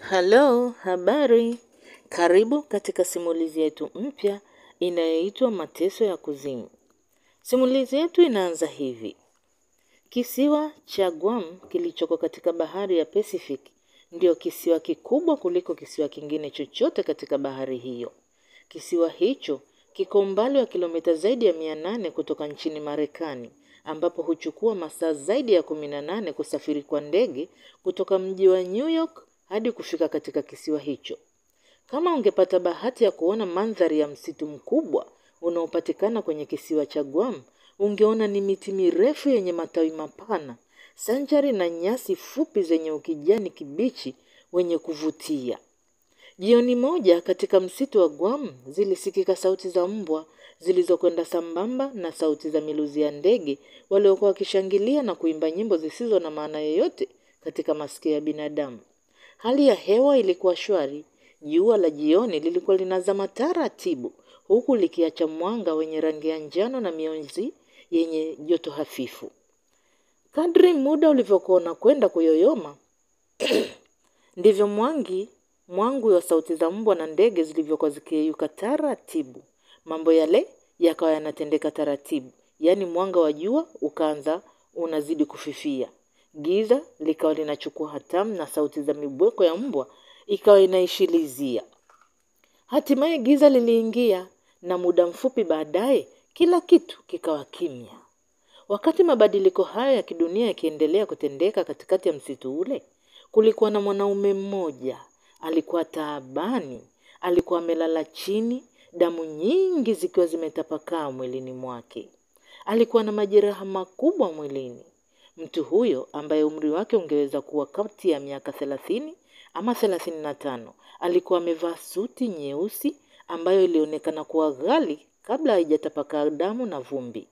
Halo, habari. Karibu katika simulizi yetu mpya inayoitwa Mateso ya Kuzimu. Simulizi yetu inaanza hivi. Kisiwa cha Guam kilichoko katika bahari ya Pacific ndio kisiwa kikubwa kuliko kisiwa kingine chochote katika bahari hiyo. Kisiwa hicho kiko umbali wa kilomita zaidi ya 800 kutoka nchini Marekani, ambapo huchukua masaa zaidi ya 18 kusafiri kwa ndege kutoka mji wa New York hadi kufika katika kisiwa hicho. Kama ungepata bahati ya kuona mandhari ya msitu mkubwa unaopatikana kwenye kisiwa cha Guam, ungeona ni miti mirefu yenye matawi mapana, sanjari na nyasi fupi zenye ukijani kibichi wenye kuvutia. Jioni moja katika msitu wa Guam zilisikika sauti za mbwa zilizokwenda sambamba na sauti za miluzi ya ndege waliokuwa wakishangilia na kuimba nyimbo zisizo na maana yoyote katika masikio ya binadamu. Hali ya hewa ilikuwa shwari. Jua la jioni lilikuwa linazama taratibu, huku likiacha mwanga wenye rangi ya njano na mionzi yenye joto hafifu. Kadri muda ulivyokuwa unakwenda kuyoyoma, ndivyo mwangu wa sauti za mbwa na ndege zilivyokuwa zikiyeyuka taratibu. Mambo yale yakawa yanatendeka taratibu, yaani mwanga wa jua ukaanza unazidi kufifia. Giza likawa linachukua hatamu na sauti za mibweko ya mbwa ikawa inaishilizia. Hatimaye giza liliingia na muda mfupi baadaye kila kitu kikawa kimya. Wakati mabadiliko haya ya kidunia yakiendelea kutendeka katikati ya msitu ule, kulikuwa na mwanaume mmoja. Alikuwa taabani, alikuwa amelala chini, damu nyingi zikiwa zimetapakaa mwilini mwake. Alikuwa na majeraha makubwa mwilini. Mtu huyo ambaye umri wake ungeweza kuwa kati ya miaka 30 ama 35, alikuwa amevaa suti nyeusi ambayo ilionekana kuwa ghali kabla haijatapakaa damu na vumbi.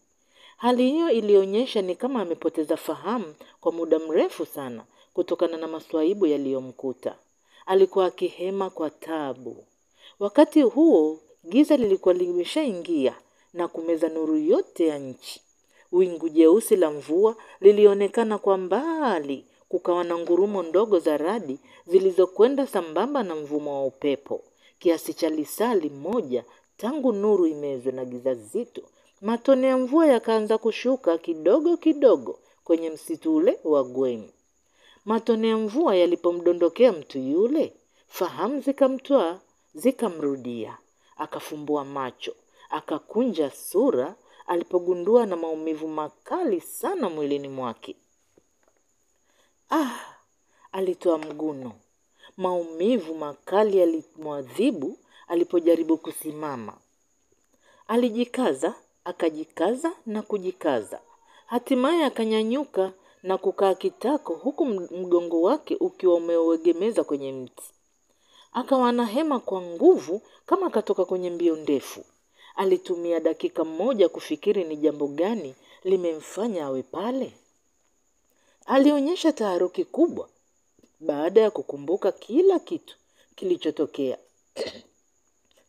Hali hiyo ilionyesha ni kama amepoteza fahamu kwa muda mrefu sana kutokana na maswaibu yaliyomkuta. Alikuwa akihema kwa taabu. Wakati huo giza lilikuwa limeshaingia na kumeza nuru yote ya nchi. Wingu jeusi la mvua lilionekana kwa mbali, kukawa na ngurumo ndogo za radi zilizokwenda sambamba na mvumo wa upepo. Kiasi cha lisali moja tangu nuru imezwe na giza zito, matone ya mvua yakaanza kushuka kidogo kidogo kwenye msitu ule wa Guam. Matone ya mvua yalipomdondokea mtu yule, fahamu zikamtwaa, zikamrudia. Akafumbua macho, akakunja sura alipogundua na maumivu makali sana mwilini mwake. Alitoa mguno. Maumivu makali yalimwadhibu alipojaribu kusimama. Alijikaza, akajikaza na kujikaza. Hatimaye akanyanyuka na kukaa kitako huku mgongo wake ukiwa umeuegemeza kwenye mti. Akawa anahema kwa nguvu kama katoka kwenye mbio ndefu. Alitumia dakika moja kufikiri ni jambo gani limemfanya awe pale. Alionyesha taharuki kubwa baada ya kukumbuka kila kitu kilichotokea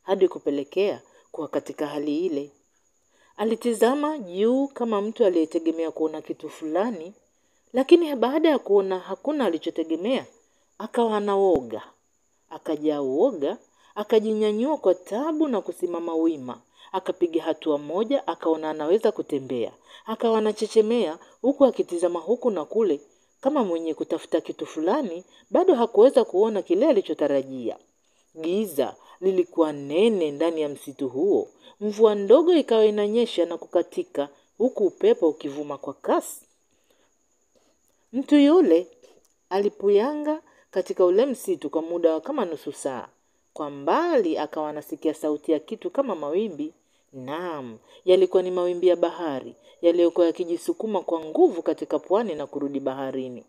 hadi kupelekea kuwa katika hali ile. Alitizama juu kama mtu aliyetegemea kuona kitu fulani, lakini baada ya kuona hakuna alichotegemea, akawa anaoga. Akajaa uoga, akajinyanyua kwa taabu na kusimama wima. Akapiga hatua moja, akaona anaweza kutembea. Akawa anachechemea huku akitizama huku na kule kama mwenye kutafuta kitu fulani, bado hakuweza kuona kile alichotarajia. Giza lilikuwa nene ndani ya msitu huo. Mvua ndogo ikawa inanyesha na kukatika huku upepo ukivuma kwa kasi. Mtu yule alipuyanga katika ule msitu kwa muda wa kama nusu saa. Kwa mbali akawa anasikia sauti ya kitu kama mawimbi. Naam, yalikuwa ni mawimbi ya bahari yaliyokuwa yakijisukuma kwa nguvu katika pwani na kurudi baharini.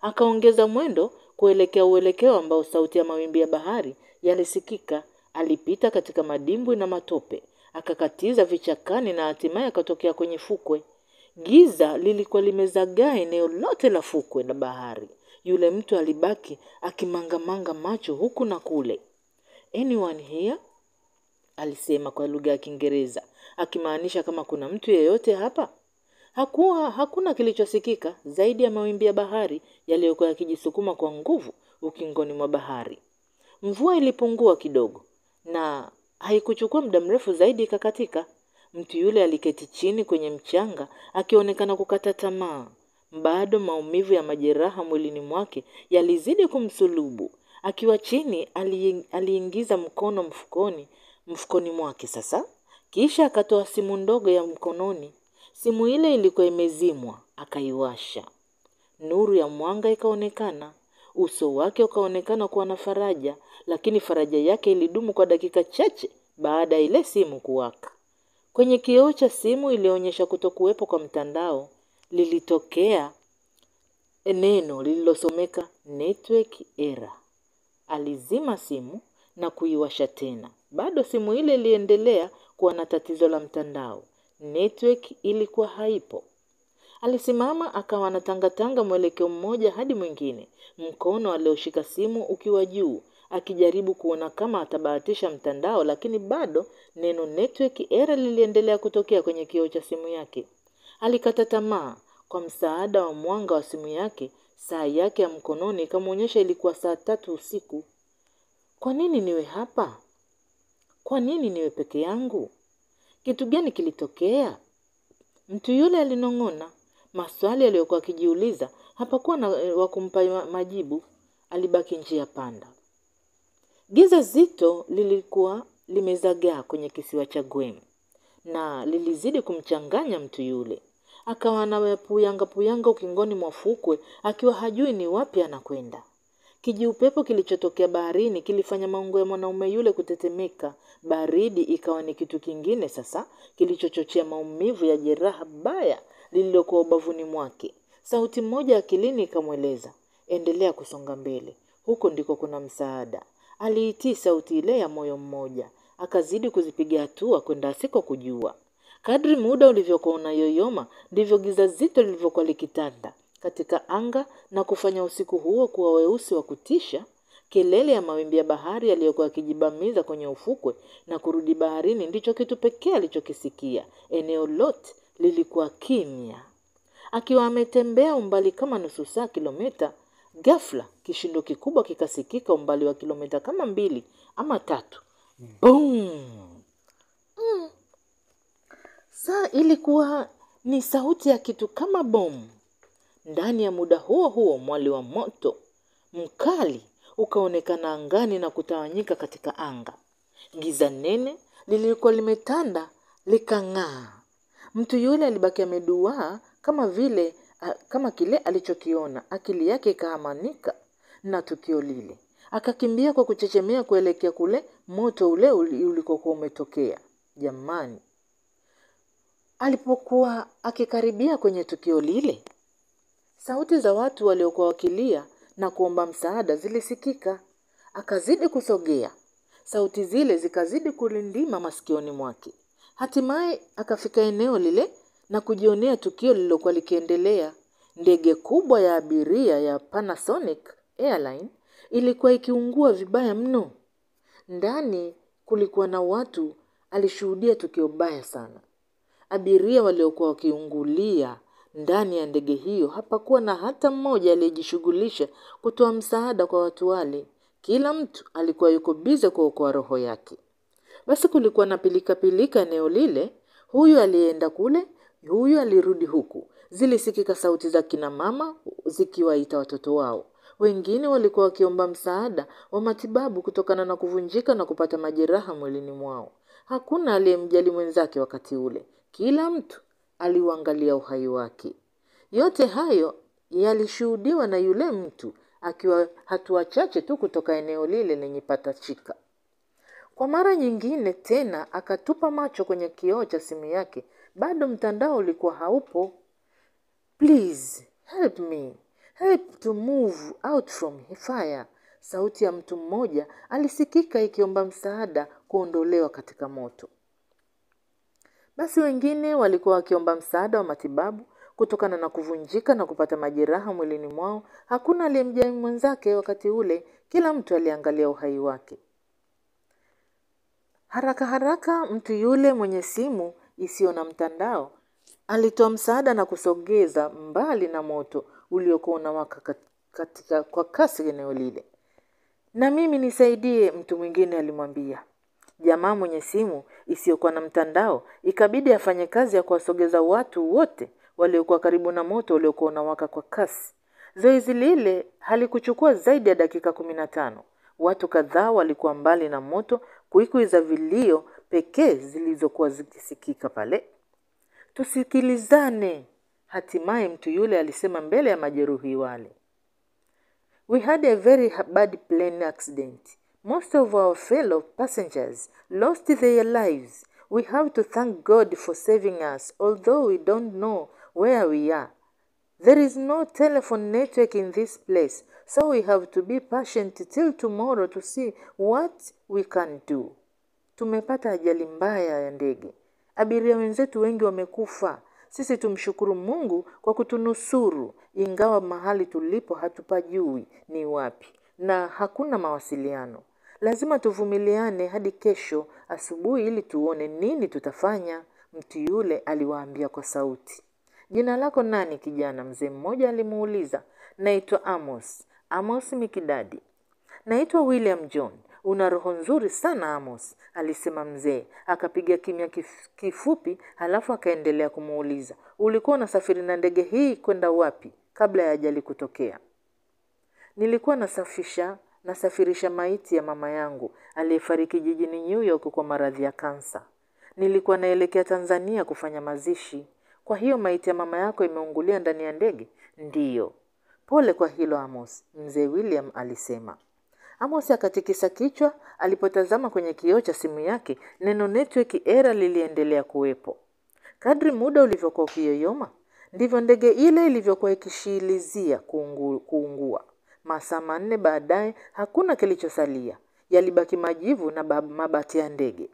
Akaongeza mwendo kuelekea uelekeo ambao sauti ya mawimbi ya bahari yalisikika. Alipita katika madimbwi na matope, akakatiza vichakani na hatimaye akatokea kwenye fukwe. Giza lilikuwa limezagaa eneo lote la fukwe na bahari. Yule mtu alibaki akimangamanga macho huku na kule. "Anyone here?" alisema kwa lugha ya Kiingereza, akimaanisha kama kuna mtu yeyote hapa. Hakuna kilichosikika zaidi ya mawimbi ya bahari yaliyokuwa yakijisukuma kwa nguvu ukingoni mwa bahari. Mvua ilipungua kidogo na haikuchukua muda mrefu zaidi ikakatika. Mtu yule aliketi chini kwenye mchanga akionekana kukata tamaa. Bado maumivu ya majeraha mwilini mwake yalizidi kumsulubu. Akiwa chini aliingiza mkono mfukoni mwake sasa. Kisha akatoa simu ndogo ya mkononi. Simu ile ilikuwa imezimwa, akaiwasha. Nuru ya mwanga ikaonekana. Uso wake ukaonekana kuwa na faraja, lakini faraja yake ilidumu kwa dakika chache baada ile simu kuwaka. Kwenye kioo cha simu ilionyesha kutokuwepo kwa mtandao. Lilitokea neno lililosomeka network error. Alizima simu na kuiwasha tena. Bado simu ile iliendelea kuwa na tatizo la mtandao. Network ilikuwa haipo. Alisimama akawa anatangatanga mwelekeo mmoja hadi mwingine. Mkono alioshika simu ukiwa juu, akijaribu kuona kama atabahatisha mtandao, lakini bado neno network error liliendelea kutokea kwenye kioo cha simu yake. Alikata tamaa. Kwa msaada wa mwanga wa simu yake, saa yake ya mkononi ikamuonyesha ilikuwa saa 3 usiku. Kwa nini niwe hapa? Kwa nini niwe peke yangu? Kitu gani kilitokea? Mtu yule alinong'ona. Maswali aliyokuwa akijiuliza hapakuwa na wa kumpa majibu. Alibaki njia panda. Giza zito lilikuwa limezagaa kwenye kisiwa cha Gwem na lilizidi kumchanganya mtu yule. Akawa anapuyanga ukingoni mwa fukwe akiwa hajui ni wapi anakwenda. Kijiupepo kilichotokea baharini kilifanya maungo ya mwanaume yule kutetemeka. Baridi ikawa ni kitu kingine sasa kilichochochea maumivu ya jeraha baya lililokuwa ubavuni mwake. Sauti moja akilini ikamweleza, endelea kusonga mbele, huko ndiko kuna msaada. Aliitii sauti ile ya moyo mmoja, akazidi kuzipiga hatua kwenda asiko kujua. Kadri muda ulivyokuwa unayoyoma, ndivyo giza zito lilivyokuwa likitanda katika anga na kufanya usiku huo kuwa weusi wa kutisha. Kelele ya mawimbi ya bahari yaliyokuwa yakijibamiza kwenye ufukwe na kurudi baharini ndicho kitu pekee alichokisikia. Eneo lote lilikuwa kimya. Akiwa ametembea umbali kama nusu saa kilomita, ghafla kishindo kikubwa kikasikika umbali wa kilomita kama 2 ama 3. Boom! Saa ilikuwa ni sauti ya kitu kama bomu. Ndani ya muda huo huo mwali wa moto mkali ukaonekana angani na kutawanyika katika anga. Giza nene lilikuwa limetanda likang'aa. Mtu yule alibaki ameduaa kama kile alichokiona. Akili yake ikahamanika na tukio lile. Akakimbia kwa kuchechemea kuelekea kule moto ule ulikokuwa umetokea. Jamani, alipokuwa akikaribia kwenye tukio lile, sauti za watu waliokuwa wakilia na kuomba msaada zilisikika. Akazidi kusogea. Sauti zile zikazidi kulindima masikioni mwake. Hatimaye akafika eneo lile na kujionea tukio lililokuwa likiendelea. Ndege kubwa ya abiria ya Panasonic Airline ilikuwa ikiungua vibaya mno. Ndani kulikuwa na watu. Alishuhudia tukio baya sana. Abiria waliokuwa wakiungulia ndani ya ndege hiyo, hapakuwa na hata mmoja aliyejishughulisha kutoa msaada kwa watu wale. Kila mtu alikuwa yuko bize kuokoa roho yake. Basi kulikuwa na pilika eneo lile. Huyu alienda kule, huyu alirudi huku. Zilisikika sauti za kina mama zikiwaita watoto wao. Wengine walikuwa wakiomba msaada wa matibabu kutokana na kuvunjika na kupata majeraha mwilini mwao. Hakuna aliyemjali mwenzake wakati ule. Kila mtu aliuangalia uhai wake. Yote hayo yalishuhudiwa na yule mtu akiwa hatua chache tu kutoka eneo lile lenye patashika. Kwa mara nyingine tena akatupa macho kwenye kioo cha simu yake. Bado mtandao ulikuwa haupo. Please help me. Help to move out from fire. Sauti ya mtu mmoja alisikika ikiomba msaada kuondolewa katika moto. Basi wengine walikuwa wakiomba msaada wa matibabu kutokana na kuvunjika na kupata majeraha mwilini mwao. Hakuna aliyemjali mwenzake wakati ule. Kila mtu aliangalia uhai wake. Haraka mtu yule mwenye simu isiyo na mtandao alitoa msaada na kusogeza mbali na moto uliokuwa unawaka katika kwa kasi eneo lile. Na mimi nisaidie, mtu mwingine alimwambia. Jamaa mwenye simu isiyokuwa na mtandao ikabidi afanye kazi ya kuwasogeza watu wote waliokuwa karibu na moto uliokuwa unawaka kwa kasi. Zoezi lile halikuchukua zaidi ya dakika 15. Watu kadhaa walikuwa mbali na moto, kuikui za vilio pekee zilizokuwa zikisikika pale. Tusikilizane, hatimaye mtu yule alisema mbele ya majeruhi wale. We had a very bad plane accident. Most of our fellow passengers lost their lives. We have to thank God for saving us, although we don't know where we are. There is no telephone network in this place, so we have to be patient till tomorrow to see what we can do. Tumepata ajali mbaya ya ndege. Abiria wenzetu wengi wamekufa. Sisi tumshukuru Mungu kwa kutunusuru, ingawa mahali tulipo hatupajui ni wapi na hakuna mawasiliano. Lazima tuvumiliane hadi kesho asubuhi ili tuone nini tutafanya, mtu yule aliwaambia kwa sauti. Jina lako nani kijana? Mzee mmoja alimuuliza. Naitwa Amos. Amos Mikidadi. Naitwa William John. Una roho nzuri sana Amos, alisema mzee. Akapiga kimya kifupi halafu akaendelea kumuuliza. Ulikuwa unasafiri na ndege hii kwenda wapi kabla ya ajali kutokea? Nilikuwa nasafirisha maiti ya mama yangu aliyefariki jijini New York kwa maradhi ya kansa. Nilikuwa naelekea Tanzania kufanya mazishi. Kwa hiyo maiti ya mama yako imeungulia ndani ya ndege? Ndiyo. Pole kwa hilo Amos, mzee William alisema. Amos akatikisa kichwa. Alipotazama kwenye kioo cha simu yake, neno network error liliendelea kuwepo. Kadri muda ulivyokuwa ukiyoyoma, ndivyo ndege ile ilivyokuwa ikishilizia kuungua. Masaa 4 baadaye hakuna kilichosalia. Yalibaki majivu na mabati ya ndege.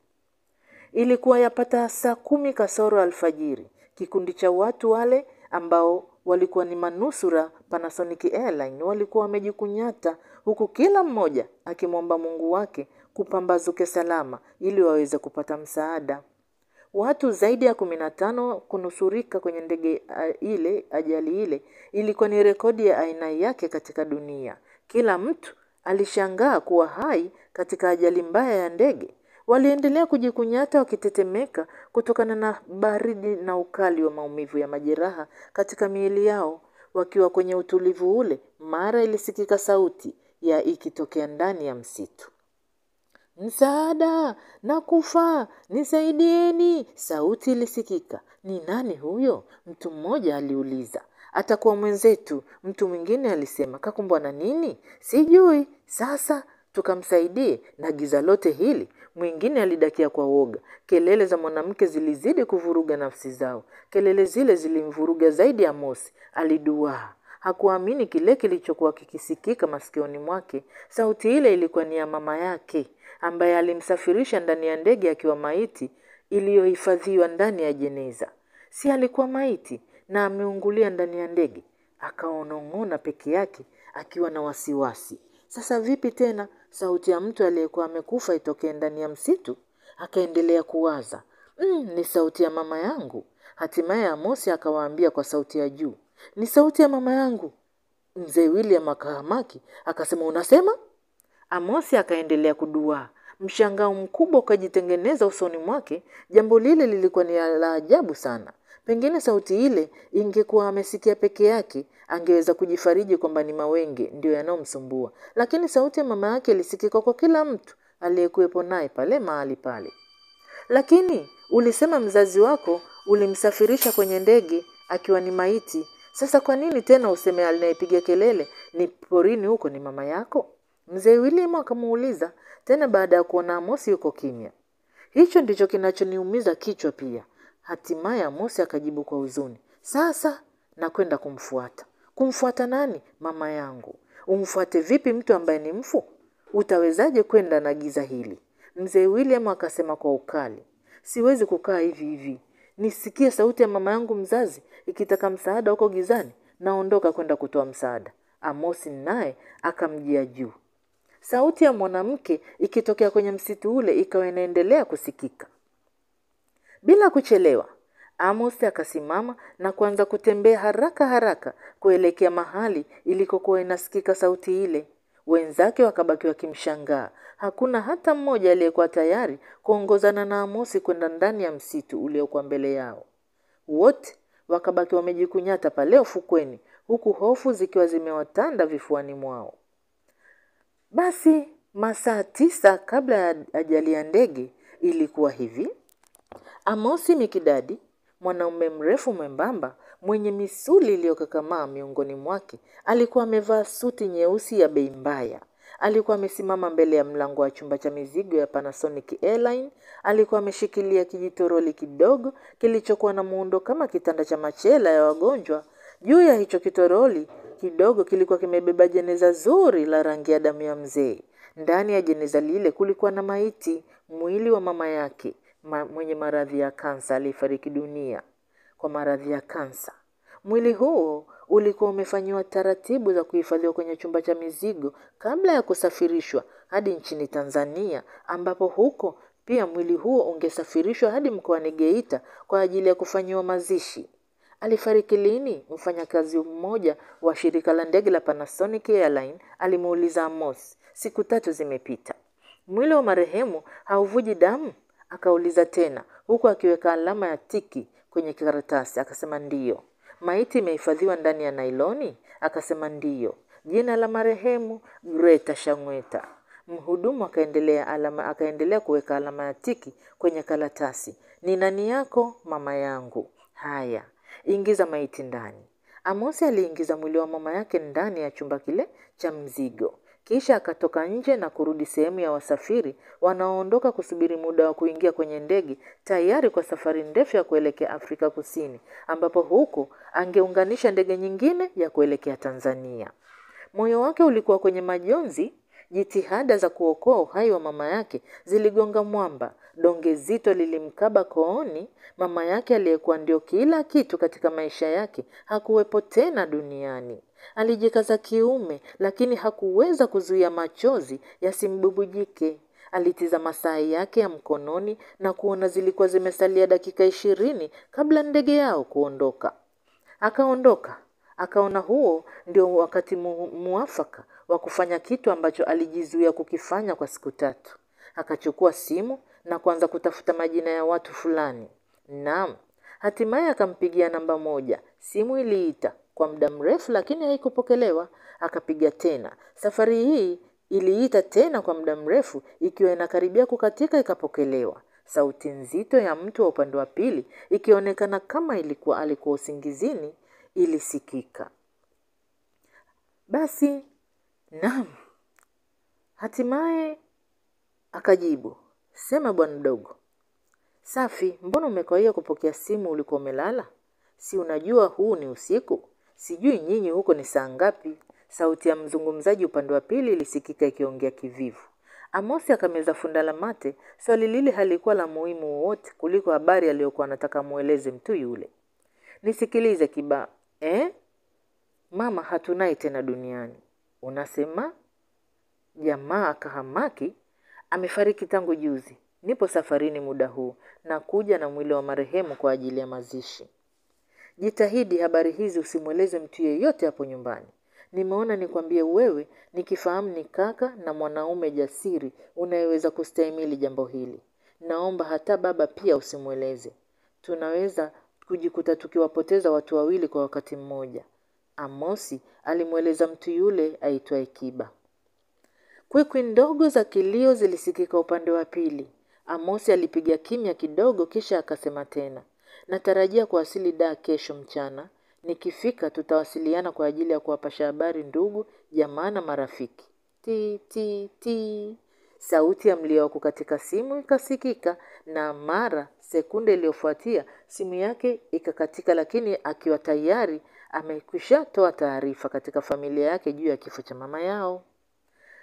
Ilikuwa yapata saa 10 kasoro alfajiri. Kikundi cha watu wale ambao walikuwa ni manusura Panasonic Airline walikuwa wamejikunyata, huku kila mmoja akimwomba Mungu wake kupambazuke salama ili waweze kupata msaada. Watu zaidi ya 15 kunusurika kwenye ndege ile. Ajali ile ilikuwa ni rekodi ya aina yake katika dunia. Kila mtu alishangaa kuwa hai katika ajali mbaya ya ndege. Waliendelea kujikunyata wakitetemeka kutokana na baridi na ukali wa maumivu ya majeraha katika miili yao. Wakiwa kwenye utulivu ule, mara ilisikika sauti ya ikitokea ndani ya msitu. Msaada, nakufa, nisaidieni, sauti ilisikika. Ni nani huyo? Mtu mmoja aliuliza. Atakuwa mwenzetu, mtu mwingine alisema. Kakumbwa na nini? Sijui. Sasa tukamsaidie na giza lote hili? Mwingine alidakia kwa woga. Kelele za mwanamke zilizidi kuvuruga nafsi zao. Kelele zile zilimvuruga zaidi Amos. Aliduaa. Hakuamini kile kilichokuwa kikisikika masikioni mwake. Sauti ile ilikuwa ni ya mama yake, ambaye alimsafirisha ndani ya ndege akiwa maiti iliyohifadhiwa ndani ya jeneza. Si alikuwa maiti na ameungulia ndani ya ndege? Akaonong'ona peke yake akiwa na wasiwasi. Sasa vipi tena sauti ya mtu aliyekuwa amekufa itokee ndani ya msitu? Akaendelea kuwaza. Ni sauti ya mama yangu. Hatimaye Amos akawaambia kwa sauti ya juu, ni sauti ya mama yangu. Mzee William akahamaki, akasema, unasema? Amos akaendelea kuduaa. Mshangao mkubwa ukajitengeneza usoni mwake. Jambo lile lilikuwa ni la ajabu sana. Pengine sauti ile ingekuwa amesikia peke yake, angeweza kujifariji kwamba ni mawenge ndio yanayomsumbua. Lakini sauti ya mama yake ilisikika kwa kila mtu aliyekuwepo naye pale mahali pale. Lakini ulisema mzazi wako ulimsafirisha kwenye ndege akiwa ni maiti. Sasa kwa nini tena useme anayepiga kelele ni porini huko ni mama yako? Mzee William akamuuliza tena baada ya kuona Amos yuko kimya. Hicho ndicho kinachoniumiza kichwa pia. Hatimaye Amos akajibu kwa huzuni. Sasa nakwenda kumfuata. Kumfuata nani? Mama yangu. Umfuate vipi mtu ambaye ni mfu? Utawezaje kwenda na giza hili? Mzee William akasema kwa ukali. Siwezi kukaa hivi hivi. Nisikie sauti ya mama yangu mzazi ikitaka msaada huko gizani, naondoka kwenda kutoa msaada. Amos naye akamjia juu. Sauti ya mwanamke ikitokea kwenye msitu ule ikawa inaendelea kusikika. Bila kuchelewa, Amos akasimama na kuanza kutembea haraka haraka kuelekea mahali ilikokuwa inasikika sauti ile. Wenzake wakabaki wakimshangaa. Hakuna hata mmoja aliyekuwa tayari kuongozana na Amosi kwenda ndani ya msitu uliokuwa mbele yao. Wote wakabaki wamejikunyata pale ufukweni, huku hofu zikiwa zimewatanda vifuani mwao. Basi masaa 9 kabla ya ajali ya ndege ilikuwa hivi. Amosi Mikidadi, mwanaume mrefu mwembamba mwenye misuli iliyokakamaa miongoni mwake, alikuwa amevaa suti nyeusi ya bei mbaya. Alikuwa amesimama mbele ya mlango wa chumba cha mizigo ya Panasonic Airline. Alikuwa ameshikilia kijitoroli kidogo kilichokuwa na muundo kama kitanda cha machela ya wagonjwa. Juu ya hicho kitoroli kidogo kilikuwa kimebeba jeneza zuri la rangi ya damu ya mzee. Ndani ya jeneza lile kulikuwa na maiti, mwili wa mama yake mwenye maradhi ya kansa alifariki dunia kwa maradhi ya kansa. Mwili huo ulikuwa umefanywa taratibu za kuhifadhiwa kwenye chumba cha mizigo kabla ya kusafirishwa hadi nchini Tanzania, ambapo huko pia mwili huo ungesafirishwa hadi mkoani Geita kwa ajili ya kufanyiwa mazishi. Alifariki lini? Mfanyakazi mmoja wa shirika la ndege la Panasonic Airline alimuuliza Amos. Siku 3 zimepita. Mwili wa marehemu hauvuji damu? Akauliza tena, huku akiweka alama ya tiki kwenye karatasi. Akasema ndiyo. Maiti imehifadhiwa ndani ya nailoni? Akasema ndiyo. Jina la marehemu Greta Shangweta. Mhudumu akaendelea kuweka alama ya tiki kwenye karatasi. Ni nani yako? Mama yangu. Haya, ingiza maiti ndani. Amosi aliingiza mwili wa mama yake ndani ya chumba kile cha mzigo. Kisha akatoka nje na kurudi sehemu ya wasafiri wanaoondoka kusubiri muda wa kuingia kwenye ndege tayari kwa safari ndefu ya kuelekea Afrika Kusini, ambapo huko angeunganisha ndege nyingine ya kuelekea Tanzania. Moyo wake ulikuwa kwenye majonzi. Jitihada za kuokoa uhai wa mama yake ziligonga mwamba. Donge zito lilimkaba kooni. Mama yake aliyekuwa ndio kila kitu katika maisha yake hakuwepo tena duniani. Alijikaza kiume, lakini hakuweza kuzuia machozi yasimbubujike. Alitizama saa yake ya mkononi na kuona zilikuwa zimesalia dakika 20 kabla ndege yao kuondoka. Akaona huo ndio wakati muafaka wa kufanya kitu ambacho alijizuia kukifanya kwa siku 3. Akachukua simu na kuanza kutafuta majina ya watu fulani. Naam, hatimaye akampigia namba 1. Simu iliita kwa muda mrefu lakini haikupokelewa. Akapiga tena. Safari hii iliita tena kwa muda mrefu, ikiwa inakaribia kukatika ikapokelewa. Sauti nzito ya mtu wa upande wa pili, ikionekana kama alikuwa usingizini, ilisikika. Basi, naam. Hatimaye akajibu. Sema bwana mdogo. Safi, mbona umekawia kupokea simu ulikuwa umelala? Si unajua huu ni usiku? Sijui nyinyi huko ni saa ngapi? Sauti ya mzungumzaji upande wa pili ilisikika ikiongea kivivu. Amosi akameza funda la mate. Swali lile halikuwa la muhimu wote kuliko habari aliyokuwa anataka mueleze mtu yule. Nisikilize Kiba. Mama hatunai tena duniani. Unasema? Jamaa akahamaki. Amefariki tangu juzi. Nipo safarini muda huu na kuja na mwili wa marehemu kwa ajili ya mazishi. Jitahidi habari hizi usimweleze mtu yeyote hapo nyumbani. Nimeona nikwambie wewe, nikifahamu ni kaka na mwanaume jasiri unayeweza kustahimili jambo hili. Naomba hata baba pia usimweleze. Tunaweza kujikuta tukiwapoteza watu wawili kwa wakati mmoja. Amosi alimweleza mtu yule aitwaye Kiba. Kwikwi ndogo za kilio zilisikika upande wa pili. Amosi alipiga kimya kidogo kisha akasema tena. Natarajia kuwasili Dar kesho mchana. Nikifika tutawasiliana kwa ajili ya kuwapasha habari ndugu, jamaa na marafiki. Ti. Sauti ya mlio wa kukatika simu ikasikika na mara sekunde iliyofuatia simu yake ikakatika, lakini akiwa tayari amekwisha toa taarifa katika familia yake juu ya kifo cha mama yao.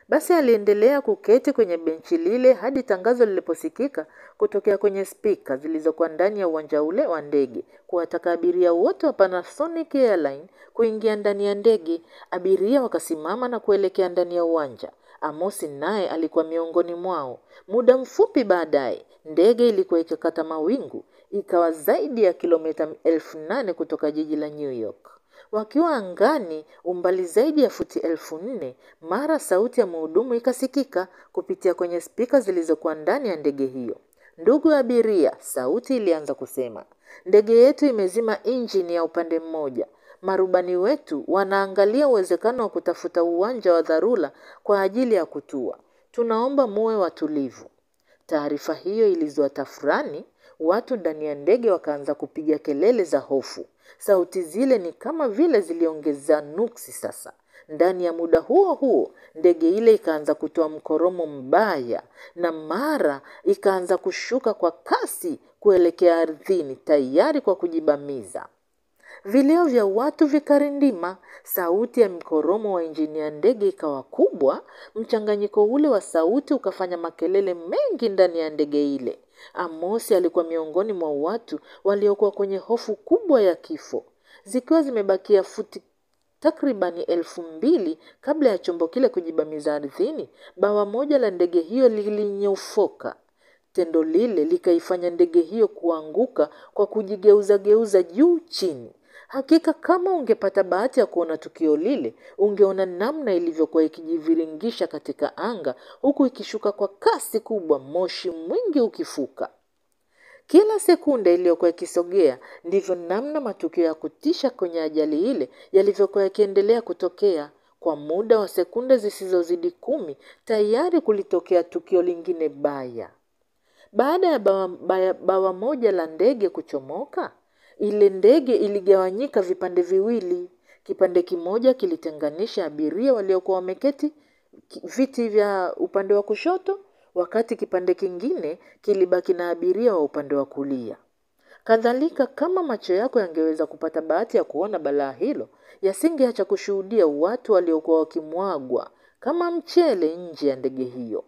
Basi aliendelea kuketi kwenye benchi lile hadi tangazo liliposikika kutokea kwenye spika zilizokuwa ndani ya uwanja ule wa ndege kuwataka abiria wote wa Panasonic Airline kuingia ndani ya ndege. Abiria wakasimama na kuelekea ndani ya uwanja. Amosi naye alikuwa miongoni mwao. Muda mfupi baadaye ndege ilikuwa ikikata mawingu, ikawa zaidi ya kilomita 8,000 kutoka jiji la New York. Wakiwa angani umbali zaidi ya futi 4,000, mara sauti ya mhudumu ikasikika kupitia kwenye spika zilizokuwa ndani ya ndege hiyo. Ndugu abiria, sauti ilianza kusema. Ndege yetu imezima injini ya upande mmoja. Marubani wetu wanaangalia uwezekano wa kutafuta uwanja wa dharura kwa ajili ya kutua. Tunaomba muwe watulivu. Taarifa hiyo ilizua tafrani, watu ndani ya ndege wakaanza kupiga kelele za hofu. Sauti zile ni kama vile ziliongeza nuksi sasa. Ndani ya muda huo huo, ndege ile ikaanza kutoa mkoromo mbaya na mara ikaanza kushuka kwa kasi kuelekea ardhini tayari kwa kujibamiza. Vilio vya watu vikarindima, sauti ya mkoromo wa injini ya ndege ikawa kubwa, mchanganyiko ule wa sauti ukafanya makelele mengi ndani ya ndege ile. Amosi alikuwa miongoni mwa watu waliokuwa kwenye hofu kubwa ya kifo. Zikiwa zimebakia futi takribani 2,000 kabla ya chombo kile kujibamiza ardhini, bawa moja la ndege hiyo lilinyofoka. Tendo lile likaifanya ndege hiyo kuanguka kwa kujigeuza juu chini. Hakika kama ungepata bahati ya kuona tukio lile, ungeona namna ilivyokuwa ikijiviringisha katika anga huku ikishuka kwa kasi kubwa, moshi mwingi ukifuka. Kila sekunde iliyokuwa ikisogea ndivyo namna matukio ya kutisha kwenye ajali ile yalivyokuwa yakiendelea kutokea. Kwa muda wa sekunde zisizozidi 10, tayari kulitokea tukio lingine baya. Baada ya bawa moja la ndege kuchomoka, ile ndege iligawanyika vipande viwili. Kipande kimoja kilitenganisha abiria waliokuwa wameketi viti vya upande wa kushoto, wakati kipande kingine kilibaki na abiria wa upande wa kulia. Kadhalika, kama macho yako yangeweza kupata bahati ya kuona balaa hilo, yasingeacha kushuhudia watu waliokuwa wakimwagwa kama mchele nje ya ndege hiyo.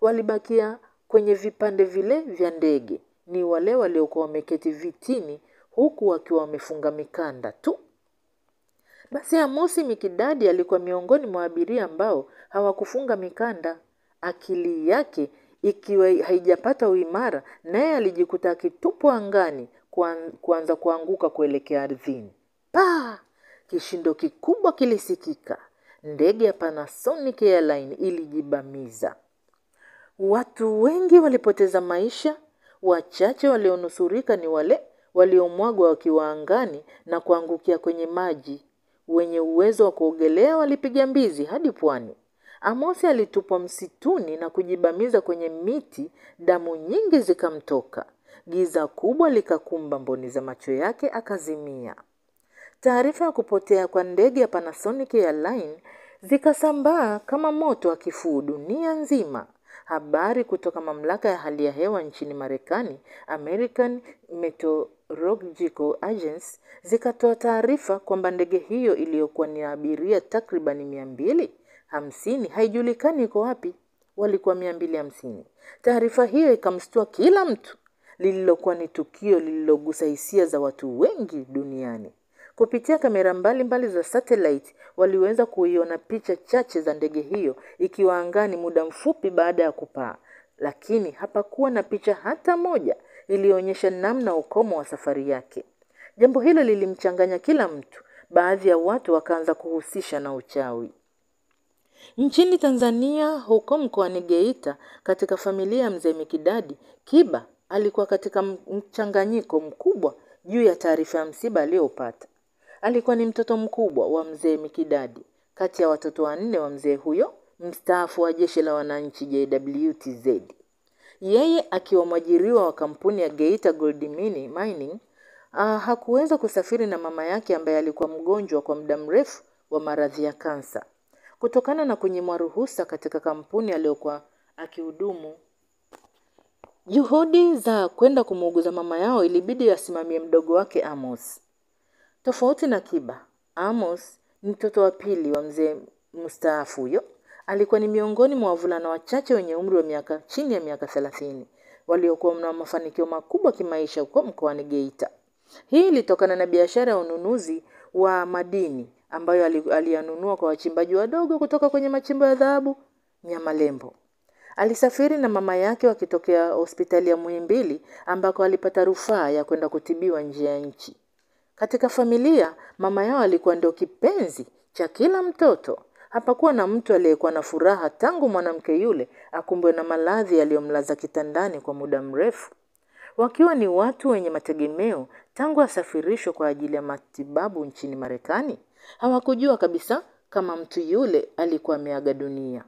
Walibakia kwenye vipande vile vya ndege ni wale waliokuwa wameketi vitini huku wakiwa wamefunga mikanda tu. Basi Amosi Mikidadi alikuwa miongoni mwa abiria ambao hawakufunga mikanda. Akili yake ikiwa haijapata uimara, naye alijikuta akitupwa angani kuanza kuanguka kuelekea ardhini. Paa! Kishindo kikubwa kilisikika. Ndege ya Panasonic Airline ilijibamiza. Watu wengi walipoteza maisha. Wachache walionusurika ni wale waliomwagwa wakiwa angani na kuangukia kwenye maji. Wenye uwezo wa kuogelea walipiga mbizi hadi pwani. Amosi alitupwa msituni na kujibamiza kwenye miti, damu nyingi zikamtoka. Giza kubwa likakumba mboni za macho yake, akazimia. Taarifa ya kupotea kwa ndege ya Panasonic Airline zikasambaa kama moto wa kifuu dunia nzima. Habari kutoka mamlaka ya hali ya hewa nchini Marekani, American Meteorological Agency, zikatoa taarifa kwamba ndege hiyo iliyokuwa ni abiria takribani 250 haijulikani iko wapi. Walikuwa 250. Taarifa hiyo ikamstua kila mtu. Lililokuwa ni tukio lililogusa hisia za watu wengi duniani. Kupitia kamera mbalimbali za satellite waliweza kuiona picha chache za ndege hiyo ikiwa angani muda mfupi baada ya kupaa, lakini hapakuwa na picha hata moja iliyoonyesha namna ukomo wa safari yake. Jambo hilo lilimchanganya kila mtu. Baadhi ya watu wakaanza kuhusisha na uchawi. Nchini Tanzania, huko mkoani Geita, katika familia ya mzee Mikidadi, Kiba alikuwa katika mchanganyiko mkubwa juu ya taarifa ya msiba aliyopata. Alikuwa ni mtoto mkubwa wa mzee Mikidadi, kati ya watoto 4 wa mzee huyo mstaafu wa Jeshi la Wananchi JWTZ. Yeye akiwa mwajiriwa wa kampuni ya Geita Gold Mining, hakuweza kusafiri na mama yake ambaye alikuwa mgonjwa kwa muda mrefu wa maradhi ya kansa. Kutokana na kunyimwa ruhusa katika kampuni aliyokuwa akihudumu, juhudi za kwenda kumuuguza mama yao ilibidi asimamie mdogo wake Amos. Tofauti na Kiba, Amos ni mtoto wa pili wa mzee mstaafu huyo. Alikuwa ni miongoni mwa wavulana wachache wenye umri wa chini ya miaka 30 waliokuwa na mafanikio makubwa kimaisha huko mkoani Geita. Hii ilitokana na biashara ya ununuzi wa madini ambayo aliyanunua kwa wachimbaji wadogo kutoka kwenye machimbo ya dhahabu Nyamalembo. Alisafiri na mama yake wakitokea hospitali ya Muhimbili ambako alipata rufaa ya kwenda kutibiwa nje ya nchi. Katika familia, mama yao alikuwa ndio kipenzi cha kila mtoto. Hapakuwa na mtu aliyekuwa na furaha tangu mwanamke yule akumbwe na maradhi yaliyomlaza kitandani kwa muda mrefu. Wakiwa ni watu wenye mategemeo tangu asafirishwe kwa ajili ya matibabu nchini Marekani, hawakujua kabisa kama mtu yule alikuwa ameaga dunia.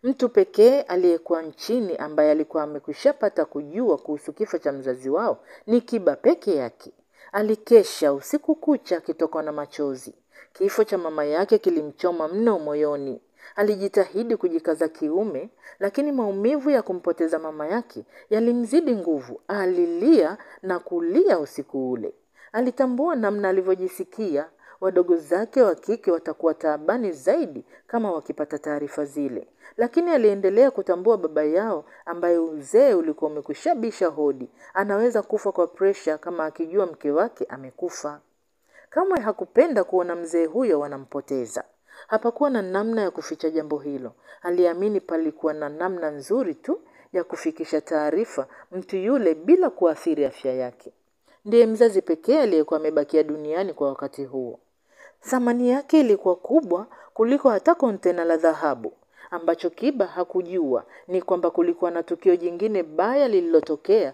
Mtu pekee aliyekuwa nchini ambaye alikuwa amekushapata kujua kuhusu kifo cha mzazi wao ni Kiba peke yake. Alikesha usiku kucha akitokwa na machozi. Kifo cha mama yake kilimchoma mno moyoni. Alijitahidi kujikaza kiume, lakini maumivu ya kumpoteza mama yake yalimzidi nguvu. Alilia na kulia usiku ule. Alitambua namna alivyojisikia. Wadogo zake wa kike watakuwa taabani zaidi kama wakipata taarifa zile. Lakini aliendelea kutambua baba yao ambaye uzee ulikuwa umekushabisha hodi. Anaweza kufa kwa presha kama akijua mke wake amekufa. Kamwe hakupenda kuona mzee huyo wanampoteza. Hapakuwa na namna ya kuficha jambo hilo. Aliamini palikuwa na namna nzuri tu ya kufikisha taarifa mtu yule bila kuathiri afya yake. Ndiye mzazi pekee aliyekuwa amebakia duniani kwa wakati huo. Thamani yake ilikuwa kubwa kuliko hata kontena la dhahabu. Ambacho Kiba hakujua ni kwamba kulikuwa na tukio jingine baya lililotokea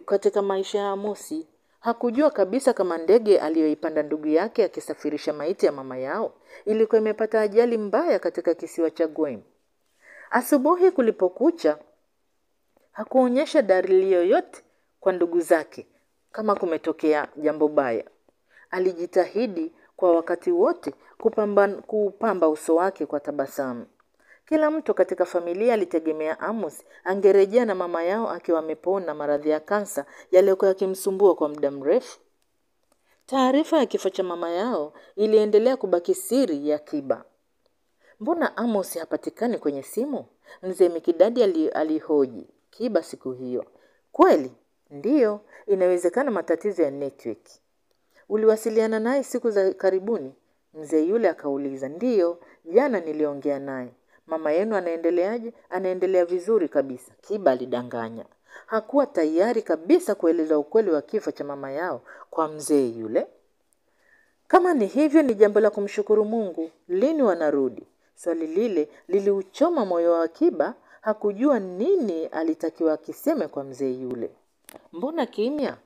katika maisha ya Amosi. Hakujua kabisa kama ndege aliyoipanda ndugu yake akisafirisha maiti ya mama yao ilikuwa imepata ajali mbaya katika kisiwa cha Guam. Asubuhi kulipokucha, hakuonyesha dalili yoyote kwa ndugu zake kama kumetokea jambo baya. Alijitahidi kwa wakati wote kupamba uso wake kwa tabasamu. Kila mtu katika familia alitegemea Amos angerejea na mama yao akiwa amepona maradhi ya kansa yaliyokuwa yakimsumbua kwa muda mrefu. Taarifa ya kifo cha mama yao iliendelea kubaki siri ya Kiba. Mbona Amos hapatikani kwenye simu? Mzee Mikidadi alihoji Kiba siku hiyo. Kweli? Ndiyo, inawezekana matatizo ya network. Uliwasiliana naye siku za karibuni? Mzee yule akauliza. Ndiyo, jana niliongea naye. Mama yenu anaendeleaje? Anaendelea vizuri kabisa. Kiba alidanganya. Hakuwa tayari kabisa kueleza ukweli wa kifo cha mama yao kwa mzee yule. Kama ni hivyo ni jambo la kumshukuru Mungu. Lini wanarudi? Swali lile liliuchoma moyo wa Kiba. Hakujua nini alitakiwa akiseme kwa mzee yule. Mbona kimya?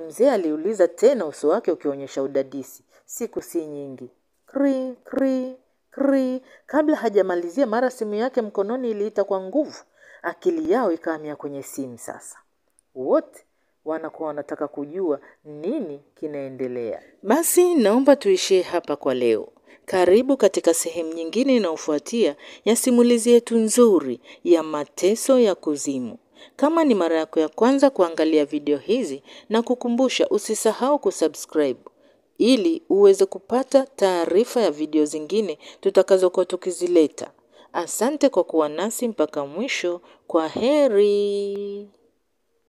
Mzee aliuliza tena, uso wake ukionyesha udadisi. Siku si nyingi. Kri, kri, kri. Kabla hajamalizia mara simu yake mkononi iliita kwa nguvu. Akili yao ikahamia kwenye simu sasa. Wote wanakuwa wanataka kujua nini kinaendelea. Basi naomba tuishie hapa kwa leo. Karibu katika sehemu nyingine inayofuatia ya simulizi yetu nzuri ya Mateso ya Kuzimu. Kama ni mara yako ya kwanza kuangalia video hizi, na kukumbusha usisahau kusubscribe ili uweze kupata taarifa ya video zingine tutakazokuwa tukizileta. Asante kwa kuwa nasi mpaka mwisho. Kwa heri.